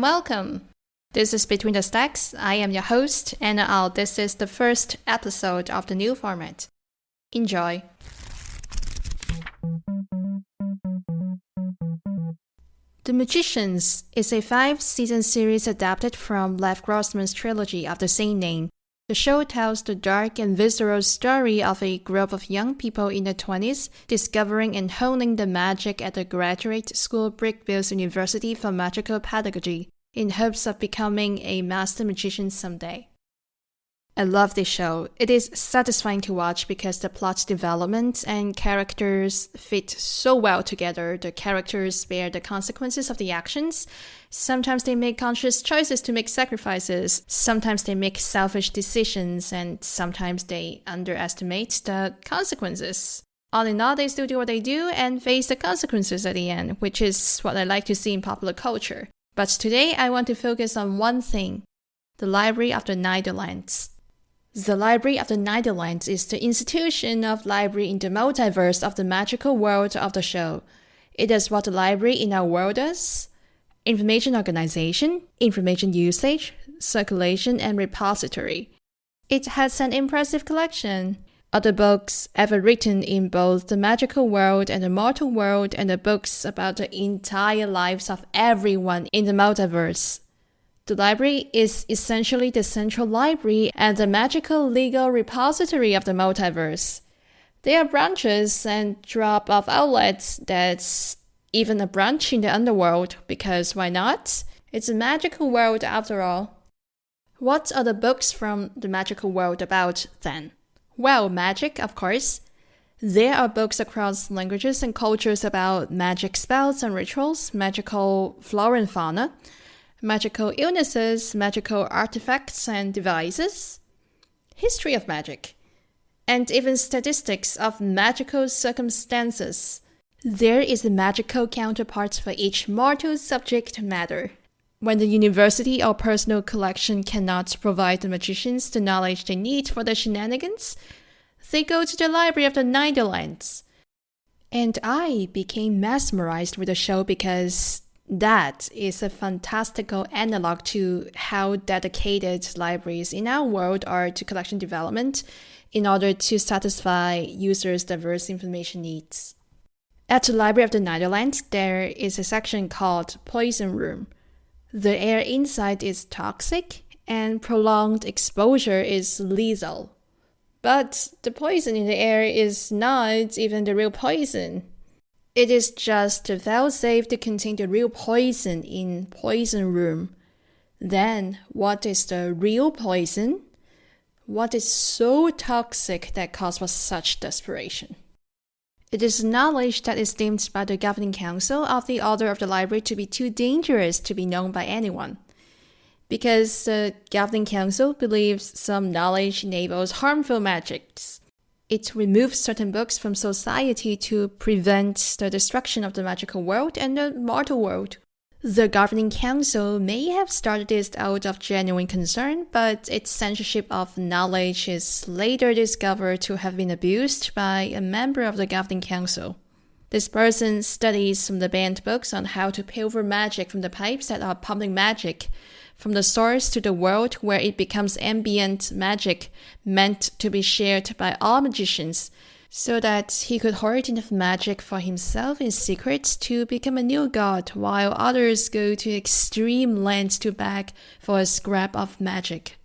and welcome. This is Between the Stacks. I am your host, Anna Au. This is the first episode of the new format. Enjoy. The Magicians is a 5-season series adapted from Lev Grossman's trilogy of the same name. The show tells the dark and visceral story of a group of young people in their 20s discovering and honing the magic at the graduate school Brickville's University for Magical Pedagogy in hopes of becoming a master magician someday. I love this show. It is satisfying to watch because the plot development and characters fit so well together. The characters bear the consequences of the actions. Sometimes they make conscious choices to make sacrifices. Sometimes they make selfish decisions, and sometimes they underestimate the consequences. All in all, they still do what they do and face the consequences at the end, which is what I like to see in popular culture. But today I want to focus on one thing: the Library of the Neitherlands. The Library of the Neitherlands is the institution of library in the multiverse of the magical world of the show. It is what the library in our world does: information organization, information usage, circulation, and repository. It has an impressive collection of the books ever written in both the magical world and the mortal world, and the books about the entire lives of everyone in the multiverse. The library is essentially the central library and the magical legal repository of the multiverse. There are branches and drop-off outlets that's even a branch in the underworld, because why not? It's a magical world after all. What are the books from the magical world about then? Well, magic, of course. There are books across languages and cultures about magic spells and rituals, magical flora and fauna, magical illnesses, magical artifacts and devices, history of magic, and even statistics of magical circumstances. There is a magical counterpart for each mortal subject matter. When the university or personal collection cannot provide the magicians the knowledge they need for their shenanigans, they go to the Library of the Neitherlands. And I became mesmerized with the show because that is a fantastical analog to how dedicated libraries in our world are to collection development in order to satisfy users' diverse information needs. At the Library of the Neitherlands, there is a section called Poison Room. The air inside is toxic, and prolonged exposure is lethal. But the poison in the air is not even the real poison. It is just a fail-safe to contain the real poison in Poison Room. Then, what is the real poison? What is so toxic that calls for such desperation? It is knowledge that is deemed by the governing council of the Order of the Library to be too dangerous to be known by anyone. Because the governing council believes some knowledge enables harmful magics. It removes certain books from society to prevent the destruction of the magical world and the mortal world. The governing council may have started this out of genuine concern, but its censorship of knowledge is later discovered to have been abused by a member of the governing council. This person studies from the banned books on how to pilfer magic from the pipes that are pumping magic from the source to the world where it becomes ambient magic meant to be shared by all magicians, so that he could hoard enough magic for himself in secret to become a new god, while others go to extreme lengths to beg for a scrap of magic.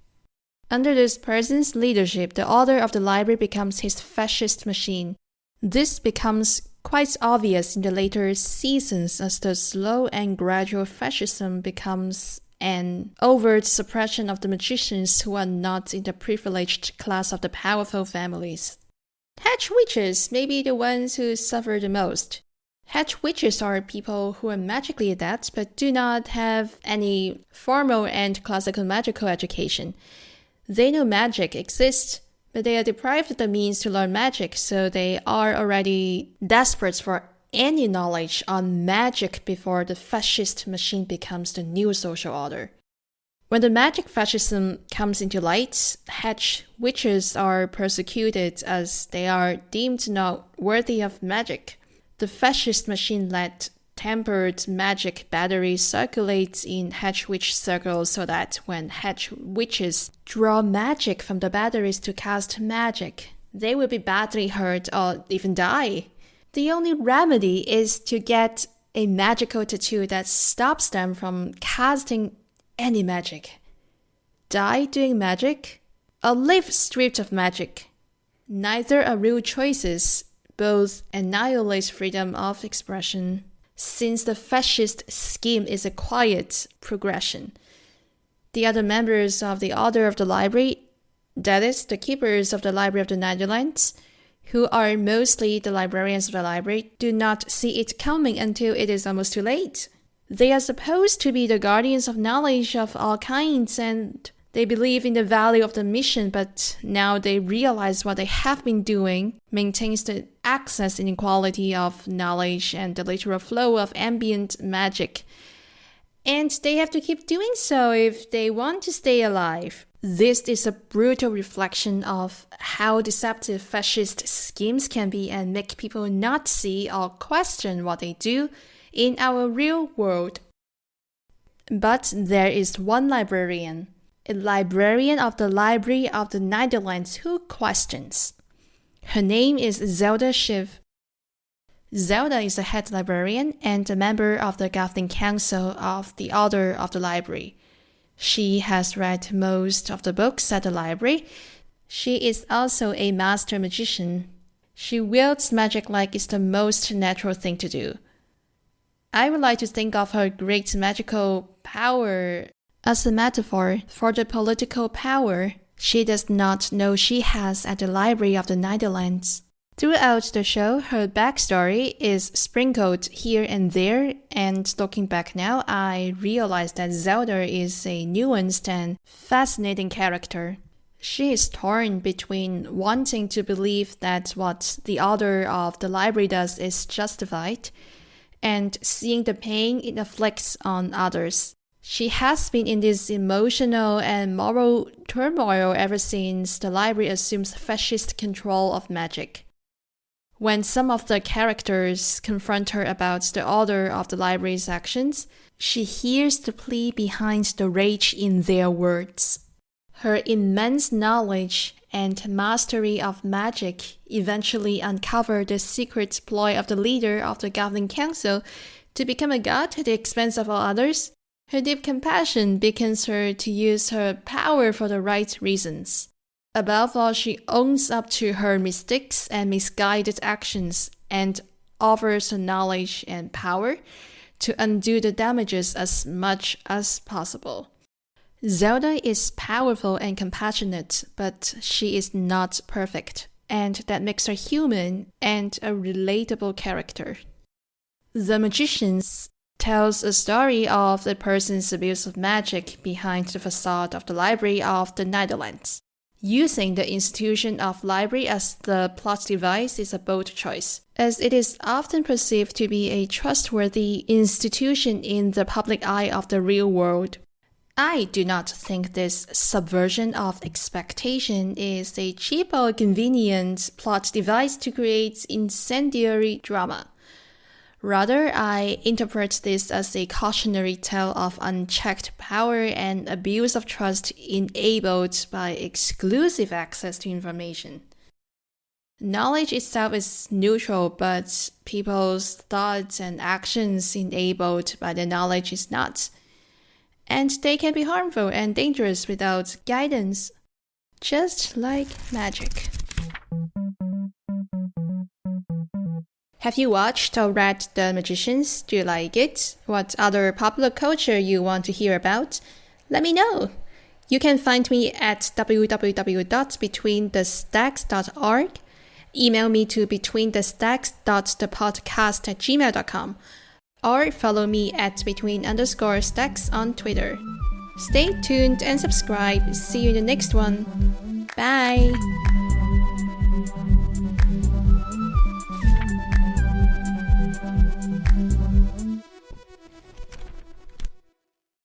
Under this person's leadership, the Order of the Library becomes his fascist machine. This becomes quite obvious in the later seasons as the slow and gradual fascism becomes an overt suppression of the magicians who are not in the privileged class of the powerful families. Hedge witches may be the ones who suffer the most. Hedge witches are people who are magically adept but do not have any formal and classical magical education. They know magic exists, but they are deprived of the means to learn magic, so they are already desperate for any knowledge on magic before the fascist machine becomes the new social order. When the magic fascism comes into light, hedge witches are persecuted as they are deemed not worthy of magic. The fascist machine led tempered magic battery circulates in hedge witch circles so that when hedge witches draw magic from the batteries to cast magic, they will be badly hurt or even die. The only remedy is to get a magical tattoo that stops them from casting any magic. Die doing magic, or live stripped of magic. Neither are real choices, both annihilate freedom of expression, since the fascist scheme is a quiet progression. The other members of the Order of the Library, that is, the keepers of the Library of the Netherlands, who are mostly the librarians of the library, do not see it coming until it is almost too late. They are supposed to be the guardians of knowledge of all kinds, and they believe in the value of the mission, but now they realize what they have been doing maintains the access inequality of knowledge and the literal flow of ambient magic. And they have to keep doing so if they want to stay alive. This is a brutal reflection of how deceptive fascist schemes can be and make people not see or question what they do in our real world. But there is one librarian, a librarian of the Library of the Neitherlands, who questions. Her name is Zelda Shiv. Zelda is a head librarian and a member of the governing council of the Order of the Library. She has read most of the books at the library. She is also a master magician. She wields magic like it's the most natural thing to do. I would like to think of her great magical power as a metaphor for the political power she does not know she has at the Library of the Netherlands. Throughout the show, her backstory is sprinkled here and there, and looking back now, I realized that Zelda is a nuanced and fascinating character. She is torn between wanting to believe that what the Order of the Library does is justified, and seeing the pain it inflicts on others. She has been in this emotional and moral turmoil ever since the library assumes fascist control of magic. When some of the characters confront her about the Order of the Library's actions, she hears the plea behind the rage in their words. Her immense knowledge and mastery of magic eventually uncover the secret ploy of the leader of the governing council to become a god at the expense of all others. Her deep compassion beckons her to use her power for the right reasons. Above all, she owns up to her mistakes and misguided actions and offers her knowledge and power to undo the damages as much as possible. Zelda is powerful and compassionate, but she is not perfect, and that makes her human and a relatable character. The Magicians tells a story of the person's abuse of magic behind the facade of the Library of the Netherlands. Using the institution of library as the plot device is a bold choice, as it is often perceived to be a trustworthy institution in the public eye of the real world. I do not think this subversion of expectation is a cheap or convenient plot device to create incendiary drama. Rather, I interpret this as a cautionary tale of unchecked power and abuse of trust enabled by exclusive access to information. Knowledge itself is neutral, but people's thoughts and actions enabled by the knowledge is not. And they can be harmful and dangerous without guidance, just like magic. Have you watched or read The Magicians? Do you like it? What other popular culture you want to hear about? Let me know. You can find me at www.betweenthestacks.org. Email me to betweenthestacks.thepodcast@gmail.com or follow me at between_stacks on Twitter. Stay tuned and subscribe. See you in the next one. Bye!